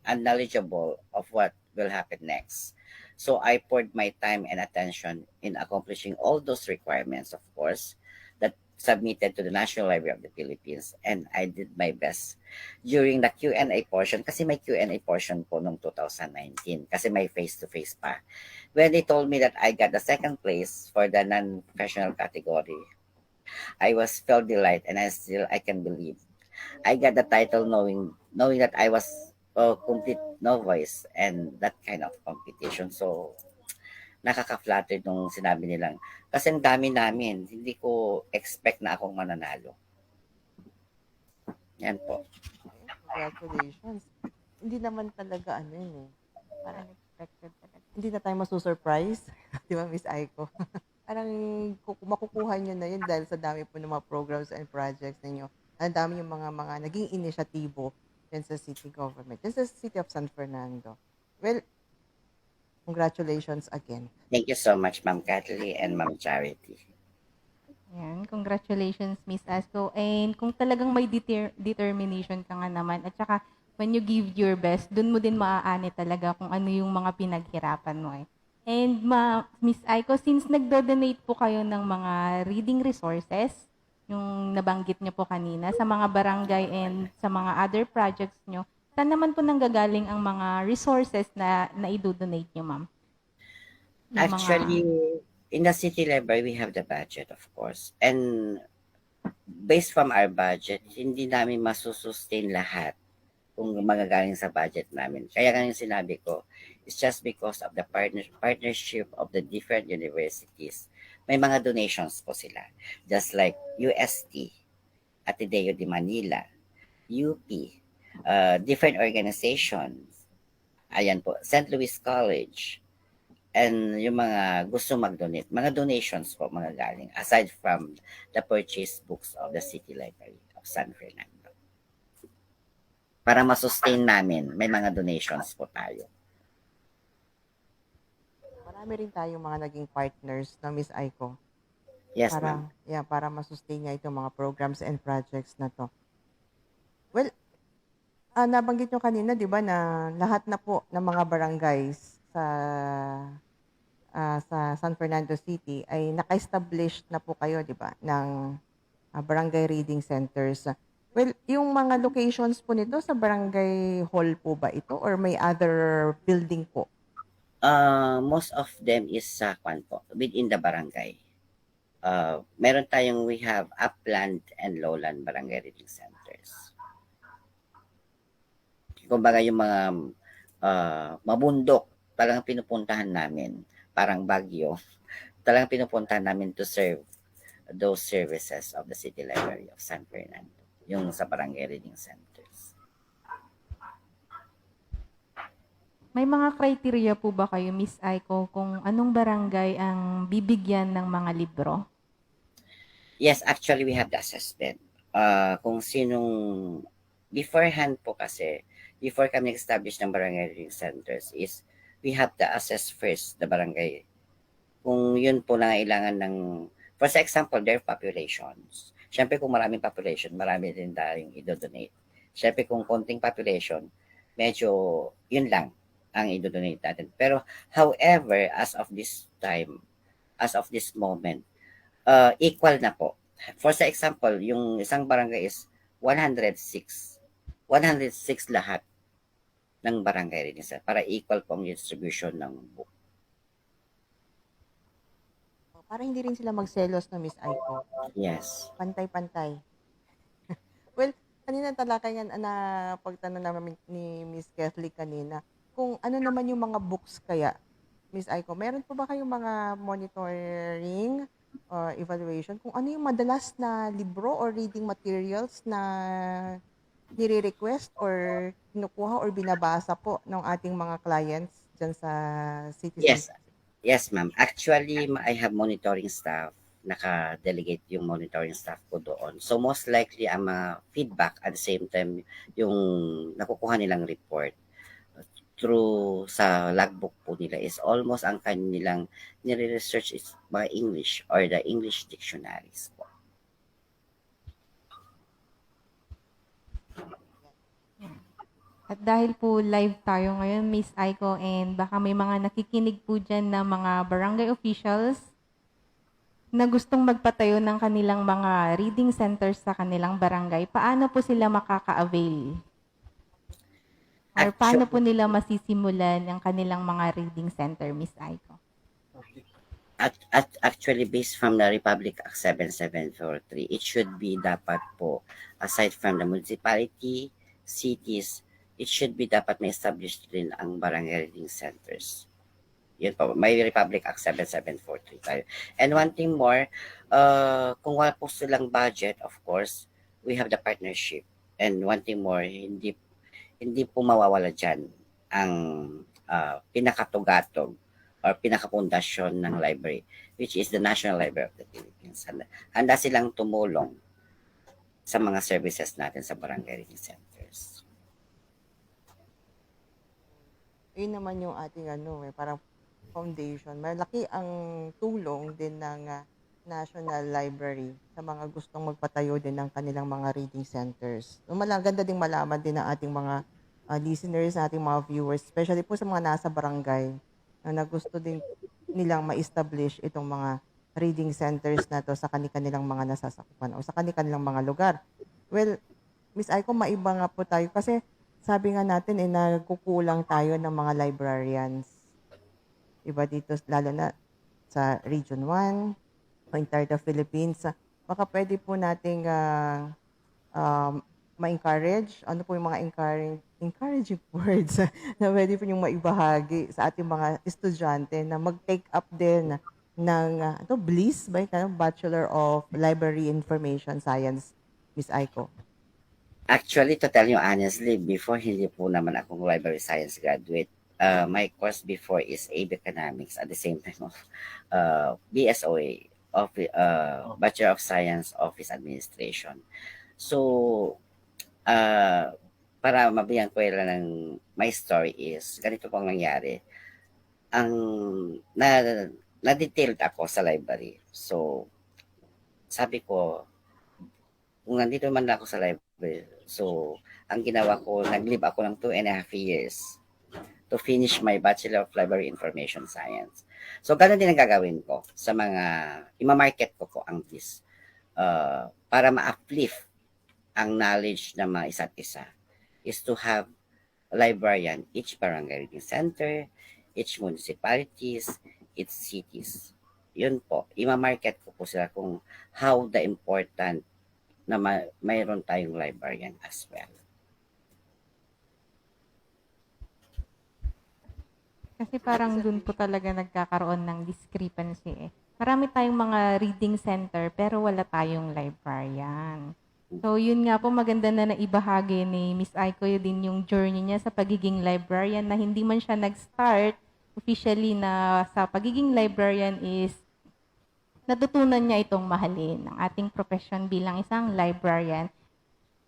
unknowledgeable of what will happen next. So, I poured my time and attention in accomplishing all those requirements, of course, that submitted to the National Library of the Philippines, and I did my best during the Q&A portion, kasi may Q&A portion po noong 2019, kasi may face-to-face pa. When they told me that I got the second place for the non-professional category, I was filled delight, and I can believe I got the title knowing that I was a complete novice and that kind of competition. So, nakaka-flatter nung sinabi nilang, kasi ang dami namin, hindi ko expect na akong mananalo. Yan po. Congratulations. Hindi naman talaga Parang expected talaga. hindi na tayo masusurprise. Di ba, Miss Aiko? Parang makukuha nyo na yun dahil sa dami po ng mga programs and projects ninyo. Ang dami yung mga naging inisyatibo dyan sa city government, dyan sa city of San Fernando. Well, congratulations again. Thank you so much, Ma'am Kathleen and Ma'am Charity. Yan, congratulations, Miss Asko. And kung talagang may determination ka nga naman, at saka when you give your best, dun mo din maaani talaga kung ano yung mga pinaghirapan mo eh. And Miss Aiko, since nagdo-donate po kayo ng mga reading resources, yung nabanggit niyo po kanina, sa mga barangay and sa mga other projects niyo, saan naman po nanggagaling ang mga resources na i-donate niyo, ma'am? Actually, in the city library, we have the budget, of course. And based from our budget, hindi namin masusustain lahat kung magagaling sa budget namin. Kaya nga yung sinabi ko, it's just because of the partnership of the different universities. May mga donations po sila. Just like UST, Ateneo de Manila, UP, different organizations. Ayan po, St. Louis College, and yung mga gusto mag-donate, mga donations po mga galing, aside from the purchase books of the City Library of San Fernando. Para masustain namin, may mga donations po tayo. Marami rin tayong mga naging partners na Miss Aiko. Yes, ma'am. Para masustain nga itong mga programs and projects na to. Well, nabanggit nyo kanina, di ba, na lahat na po ng mga barangays sa San Fernando City ay naka-establish na po kayo, di ba, ng barangay reading centers. Well, yung mga locations po nito sa barangay hall po ba ito or may other building po? Most of them is sa within the barangay. Meron tayong, we have upland and lowland barangay reading centers. Kumbaga yung mga mabundok, talagang pinupuntahan namin, parang Baguio, talagang pinupuntahan namin to serve those services of the City Library of San Fernando, yung sa barangay reading centers. May mga criteria po ba kayo, Miss Aiko, kung anong barangay ang bibigyan ng mga libro? Yes, actually we have the assessment. Kung beforehand po kasi, before kami nag-establish ng barangay reading centers is we have to assess first the barangay. Kung yun po nangailangan ng, for example, their populations. Siyempre kung maraming population, marami din tayong i-donate. Siyempre kung konting population, medyo yun lang ang i-donate natin. Pero however, as of this time, as of this moment, equal na po. For example, yung isang barangay is 106. 106 lahat ng barangay rin isa para equal po ang distribution ng book. Para hindi rin sila magselos na Miss Aiko. Yes. Pantay-pantay. Well, kanina talakay nga na pagtanong namin ni Miss Kathleen kanina, kung ano naman yung mga books kaya, Miss Aiko, meron po ba kayong mga monitoring or evaluation kung ano yung madalas na libro or reading materials na nire-request or kinukuha or binabasa po ng ating mga clients dyan sa citizen? Yes. Yes, ma'am. Actually, I have monitoring staff. Naka-delegate yung monitoring staff ko doon. So, most likely, ang mga feedback at the same time, yung nakukuha nilang report through sa logbook po nila is almost ang kanilang nire-research is mga English or the English dictionaries po. At dahil po live tayo ngayon, Miss Aiko, and baka may mga nakikinig po dyan na mga barangay officials na gustong magpatayo ng kanilang mga reading centers sa kanilang barangay, paano po sila makaka-avail? Or paano po nila masisimulan ang kanilang mga reading center, Miss Aiko? Actually, based from the Republic Act 7743, it should be dapat po, aside from the municipality, cities, it should be dapat may established din ang barangay reading centers. Yun po, may Republic Act 7743 tayo. And one thing more, kung wala po silang budget, of course, we have the partnership. And one thing more, hindi po mawawala dyan ang pinakatugatog or pinakapundasyon ng library, which is the National Library of the Philippines. Handa silang tumulong sa mga services natin sa barangay reading centers. Yun naman yung ating parang foundation. Malaki ang tulong din ng National Library sa mga gustong magpatayo din ng kanilang mga reading centers. Ganda ding malaman din ng ating mga listeners, ating mga viewers, especially po sa mga nasa barangay na gusto din nilang ma-establish itong mga reading centers na to sa kanilang mga nasasakupan o sa kanilang mga lugar. Well, Miss Aiko, maiba nga po tayo kasi sabi nga natin nagkukulang tayo ng mga librarians. Diba dito, lalo na sa Region 1, o entire the Philippines. Baka pwede po nating ma-encourage, ano po yung mga encouraging words na pwede po yung maibahagi sa ating mga estudyante na mag-take up din ng BLIS, Bachelor of Library Information Science, Miss Aiko. Actually, to tell you honestly, before hindi po naman akong library science graduate. My course before is AB Economics at the same time of BSOA, of Bachelor of Science Office Administration. So, para mabigyan ko lang ng my story is, ganito pong nangyari. Na-detailed ako sa library. So, sabi ko, kung nandito man ako sa library, so, ang ginawa ko, nag-live ako ng 2.5 years to finish my Bachelor of Library Information Science. So, ganun din ang gagawin ko sa mga, ima-market ko po ang this para ma-uplift ang knowledge ng mga isa't isa is to have a librarian each barangay reading center, each municipalities, each cities. Yun po, ima-market ko po sila kung how the important na mayroon tayong librarian as well. Kasi parang dun po talaga nagkakaroon ng discrepancy . Marami tayong mga reading center pero wala tayong librarian. So yun nga po, maganda na naibahagi ni Miss Aiko din yung journey niya sa pagiging librarian na hindi man siya nag-start officially na sa pagiging librarian is natutunan niya itong mahalin ng ating profession bilang isang librarian.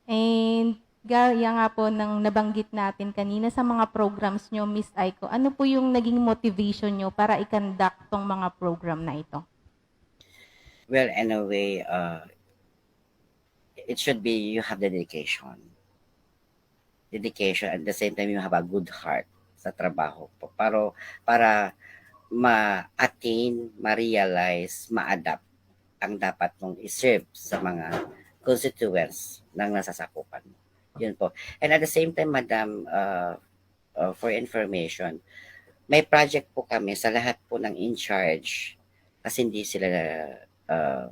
And gaya nga po ng nabanggit natin kanina sa mga programs nyo, Miss Aiko, ano po yung naging motivation nyo para i-conduct tong mga program na ito? Well, anyway, it should be you have the dedication at the same time you have a good heart sa trabaho po para ma-attain, ma-realize, ma-adapt ang dapat mong i-serve sa mga constituents ng nasasakupan mo. Yun po. And at the same time, Madam, for information, may project po kami sa lahat po ng in-charge kasi hindi sila uh,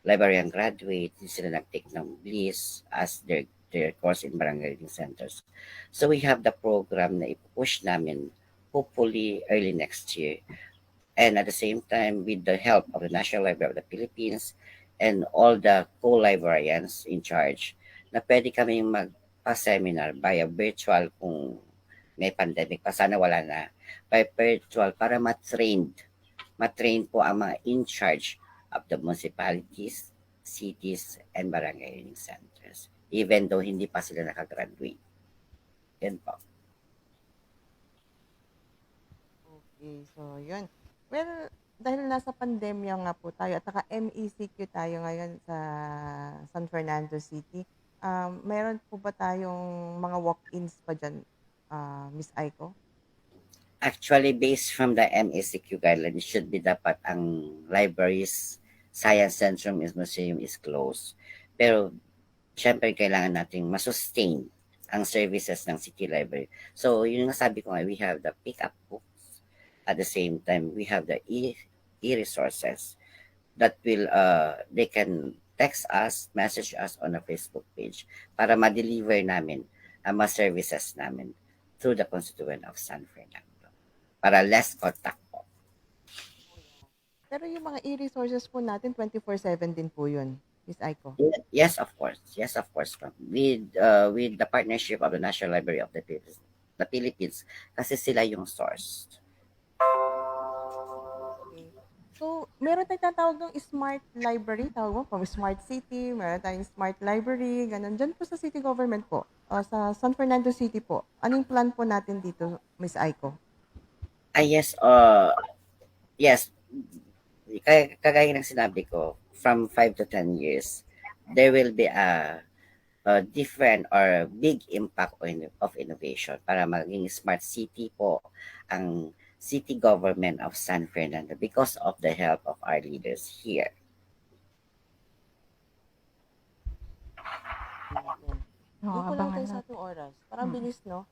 librarian graduate, hindi sila nag-take ng BLIS as their course in barangay reading centers. So we have the program na ipupush namin hopefully early next year. And at the same time, with the help of the National Library of the Philippines and all the co-librarians in charge, na pwede kami magpa-seminar via virtual kung may pandemic pa. Sana wala na. By virtual para matrain po ang mga in charge of the municipalities, cities, and barangay reading centers. Even though hindi pa sila nakagraduate. Yan po. Okay, so yun. Well, dahil nasa pandemya nga po tayo at saka MECQ tayo ngayon sa San Fernando City, meron po ba tayong mga walk-ins pa dyan, Miss Aiko? Actually, based from the MECQ guidelines, should be dapat ang libraries, science centrum, museum is closed. Pero, syempre, kailangan nating masustain ang services ng City Library. So, yun nga sabi ko nga, we have the pick-up books. At the same time, we have the e-resources that will, they can text us, message us on a Facebook page para ma-deliver namin ang mga services namin through the constituent of San Fernando para less contact po. Pero yung mga e-resources po natin, 24/7 din po yun, Miss Aiko. Yes, of course. Yes, of course. With the partnership of the National Library of the Philippines, kasi sila yung source. Okay. So, meron tayong tatawag ng smart library, tawag mo po, smart city, meron tayong smart library, ganun. Diyan po sa city government po, sa San Fernando City po. Anong plan po natin dito, Miss Aiko? Yes, yes. Kagaya ng sinabi ko, from 5 to 10 years, there will be a different or big impact of innovation para maging smart city po ang city government of San Fernando because of the help of our leaders here. Yung lang tayo sa ating oras. Parang bilis, no?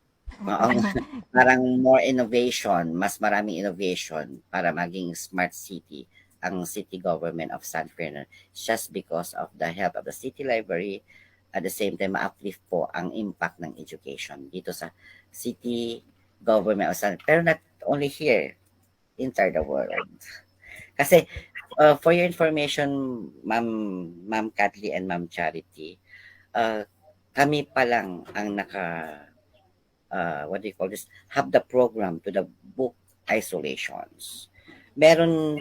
Parang more innovation, mas maraming innovation para maging smart city ang city government of San Fernando just because of the help of the city library. At the same time, ma-uplift po ang impact ng education dito sa city government of San Fernando. Pero not only here, entire the world. Kasi, for your information, Ma'am Kathleen and Ma'am Charity, kami pa lang ang what do you call this, have the program to the book isolations. Meron,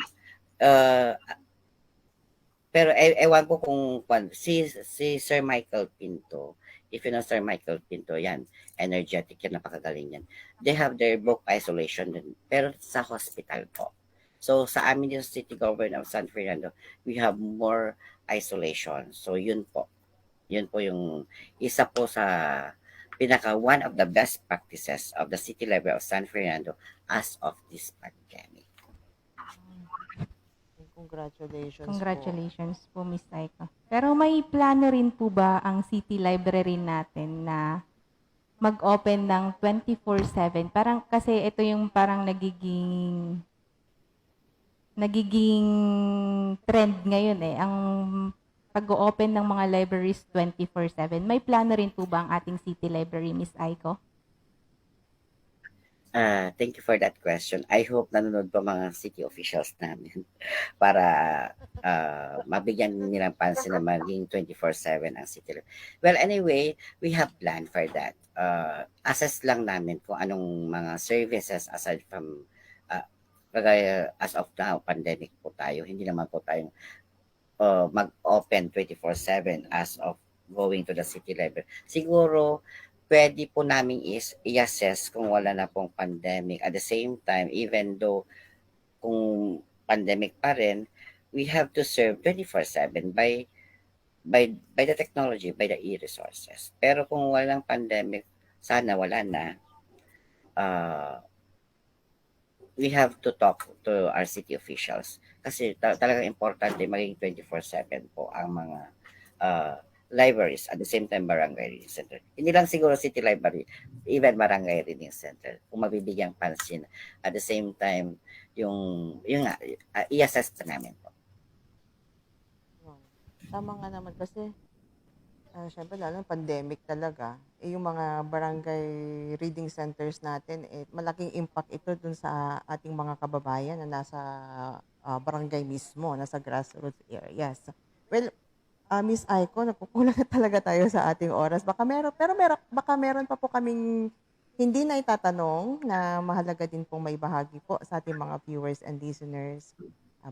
pero ewan ko kung si Sir Michael Pinto, if you know Sir Michael Pinto, yan, energetic yan, napakagaling yan. They have their book isolation din, pero sa hospital po. So sa amin yung city government of San Fernando, we have more isolation. So yun po yung isa po sa one of the best practices of the City Library of San Fernando as of this pandemic. Congratulations po, Miss Aiko. Pero may plano rin po ba ang City Library natin na mag-open ng 24/7? Parang kasi ito yung parang nagiging trend ngayon ang pag-open ng mga libraries 24/7. May plano rin po ba ang ating City Library, Miss Aiko? Thank you for that question. I hope nanonood pa mga city officials namin para mabigyan nilang pansin na maging 24/7 ang city library. Well, anyway, we have planned for that. Assess lang namin kung anong mga services aside from as of now, pandemic po tayo. Hindi naman po tayong mag-open 24/7 as of going to the city library. Siguro, pwede po namin i-assess kung wala na pong pandemic. At the same time, even though kung pandemic pa rin, we have to serve 24/7 by the technology, by the e-resources. Pero kung walang pandemic, sana wala na. We have to talk to our city officials kasi talagang importante maging 24/7 po ang mga libraries at the same time barangay reading center. Hindi lang siguro city library, even barangay reading center kung mabibigyang pansin. At the same time, yung nga, i-assess na namin po. Yun. Tama nga naman kasi syempre lalo na pandemic talaga, yung mga barangay reading centers natin, malaking impact ito dun sa ating mga kababayan na nasa barangay mismo, nasa grassroots areas. Well, Miss Aiko, nagkukulang na talaga tayo sa ating oras. Baka meron pa po kaming hindi na itatanong na mahalaga din pong may bahagi po sa ating mga viewers and listeners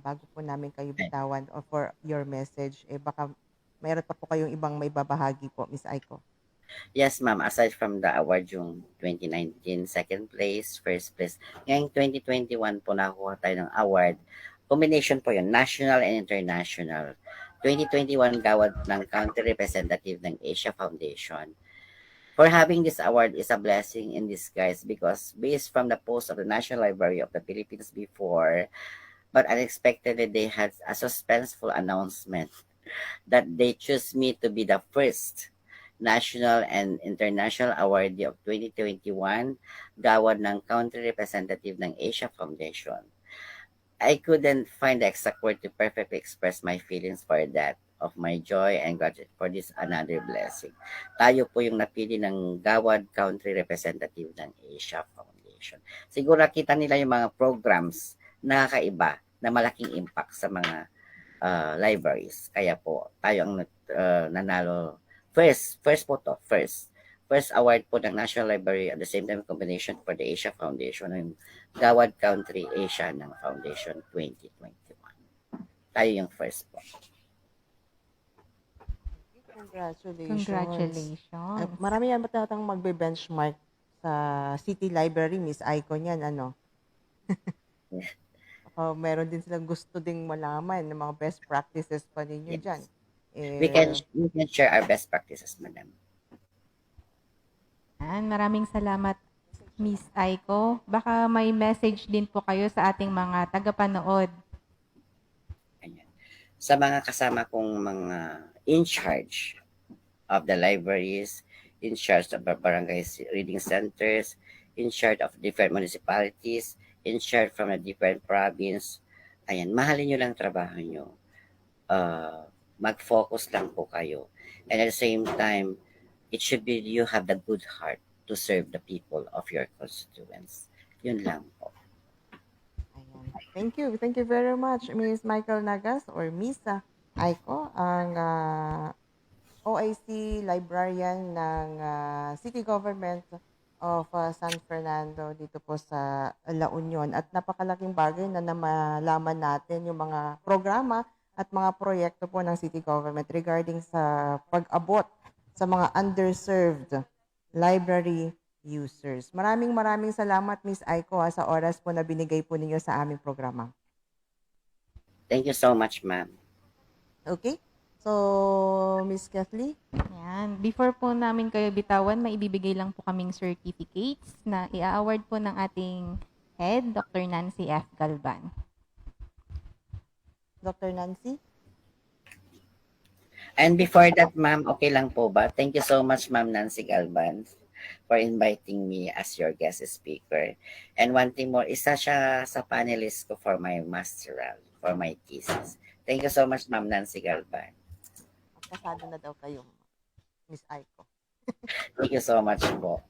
bago po namin kayo bitawan or for your message. Baka mayroon pa po kayong ibang may babahagi po, Miss Aiko. Yes, ma'am. Aside from the award yung 2019, second place, first place. Ngayong 2021 po nakuha tayo ng award. Combination po yun, national and international. 2021 gawad ng Country Representative ng Asia Foundation. For having this award is a blessing in disguise because based from the post of the National Library of the Philippines before, but unexpectedly they had a suspenseful announcement that they choose me to be the first national and international awardee of 2021 gawad ng Country Representative ng Asia Foundation. I couldn't find the exact word to perfectly express my feelings for that, of my joy and gratitude for this another blessing. Tayo po yung napili ng gawad Country Representative ng Asia Foundation. Siguro kita nila yung mga programs na kakaiba na malaking impact sa mga libraries. Kaya po, tayo ang nanalo. First award po ng National Library at the same time combination for the Asia Foundation ng Gawad Country Asia ng Foundation 2021. Tayo yung first po. Congratulations. Marami yan matatang magbe-benchmark sa City Library, Miss Aiko niyan, ano? Meron din silang gusto ding malaman ng mga best practices pa ninyo Yes. dyan. We can share our best practices, madam. Maraming salamat, Miss Aiko. Baka may message din po kayo sa ating mga tagapanood. Ayan. Sa mga kasama kong mga in charge of the libraries, in charge of the barangay reading centers, in charge of different municipalities, in charge from a different province. Ayan, mahalin nyo lang trabaho nyo. Mag-focus lang po kayo. And at the same time, it should be you have the good heart to serve the people of your constituents. Yun lang po. Ayan. Thank you very much, Miss Michael Nagas or Miss Aiko, ang OIC librarian ng City Government of San Fernando dito po sa La Union. At napakalaking bagay na malaman natin yung mga programa at mga proyekto po ng City Government regarding sa pag-abot sa mga underserved library users. Maraming salamat, Miss Aiko, sa oras po na binigay po ninyo sa aming programa. Thank you so much, ma'am. Okay? So, Miss Kathleen? Yan. Before po namin kayo bitawan, may ibibigay lang po kaming certificates na i-award po ng ating head, Dr. Nancy F. Galban. Dr. Nancy? And before that, ma'am, okay lang po ba? Thank you so much, Ma'am Nancy Galban, for inviting me as your guest speaker. And one thing more, isa siya sa panelist ko for my masteral, for my thesis. Thank you so much, Ma'am Nancy Galban. Kasado na daw kayo, Miss Aiko. Thank you so much po.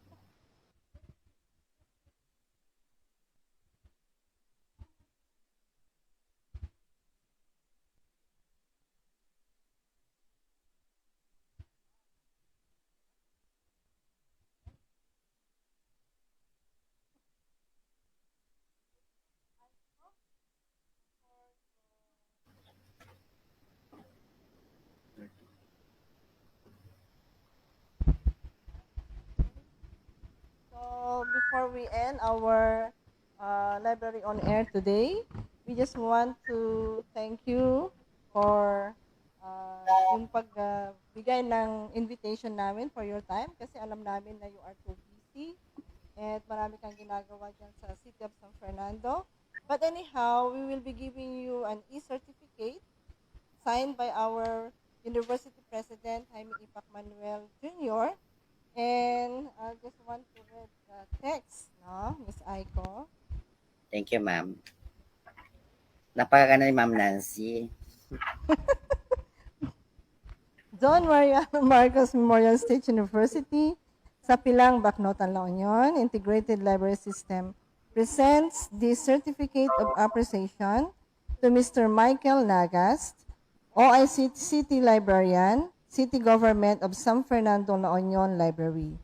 we end our library on air today, we just want to thank you for yung pagbigay ng invitation namin for your time kasi alam namin na you are too busy at marami kang ginagawa dyan sa City of San Fernando. But anyhow, we will be giving you an e-certificate signed by our University President, Jaime Ipac Manuel Jr. And I just want to read the text, no, Miss Aiko. Thank you, ma'am. Napakaganda ni Ma'am Nancy. Don Mariano Marcos Memorial State University, sa Pilang, Bacnotan, La Union, Integrated Library System presents this certificate of appreciation to Mr. Michael Nagas, OIC City Librarian, City Government of San Fernando, La Union Library,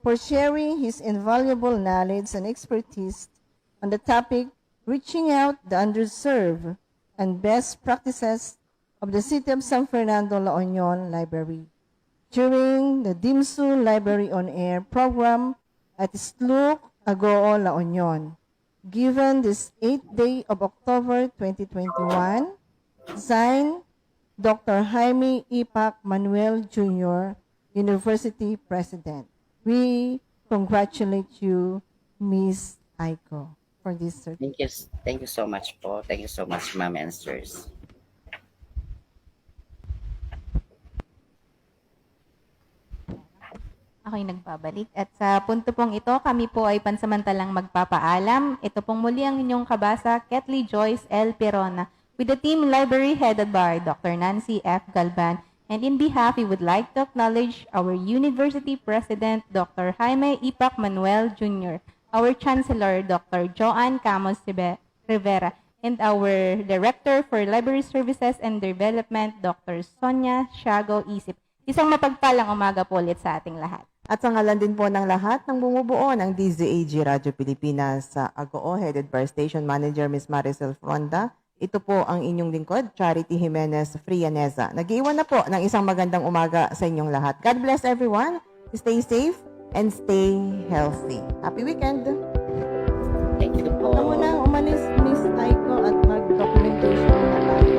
for sharing his invaluable knowledge and expertise on the topic Reaching Out the Underserved and Best Practices of the City of San Fernando, La Union Library during the DMMMSU Library on Air program at SLUC, Agoo, La Union, given this 8th day of October 2021, signed Dr. Jaime Ipac Manuel Jr., University President. We congratulate you, Ms. Aiko, for this certificate. Thank you so much po. Thank you so much, ma'am and sirs. Ako'y nagbabalik. At sa punto pong ito, kami po ay pansamantalang magpapaalam. Ito pong muli ang inyong kabasa, Kathleen Joyce L. Perona, with the team library headed by Dr. Nancy F. Galban. And in behalf, we would like to acknowledge our University President, Dr. Jaime Ipac Manuel Jr., our Chancellor, Dr. Joanne Camos Rivera, and our Director for Library Services and Development, Dr. Sonia Siago Isip. Isang mapagpalang umaga po ulit sa ating lahat. At sa ngalan din po ng lahat ng bumubuo ng DZAG Radio Pilipinas sa Agoo, headed by Station Manager Ms. Maricel Fronda, ito po ang inyong lingkod, Charity Jimenez Frianeza. Nag-iwan na po ng isang magandang umaga sa inyong lahat. God bless everyone. Stay safe and stay healthy. Happy weekend! Thank you po. Ito muna umalis, Miss Aiko, at mag-documentation na tayo.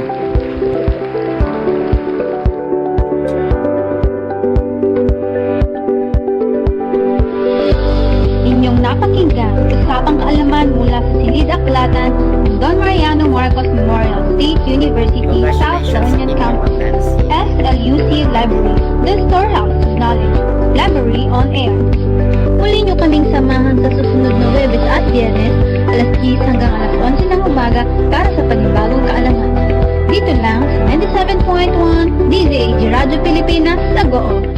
Inyong napakinggan, usapang kaalaman mula sa silid-aklatan ng Don Mariano Marcos Memorial State University, South La Union Campus, SLUC Library, the storehouse of knowledge, library on air. Muli nyo kaming samahan sa susunod na Webes at Biyernes, alas 10 hanggang alas 11 ng umaga para sa panibagong kaalaman. Dito lang sa 97.1 DZAG Radio Pilipinas, Agoo.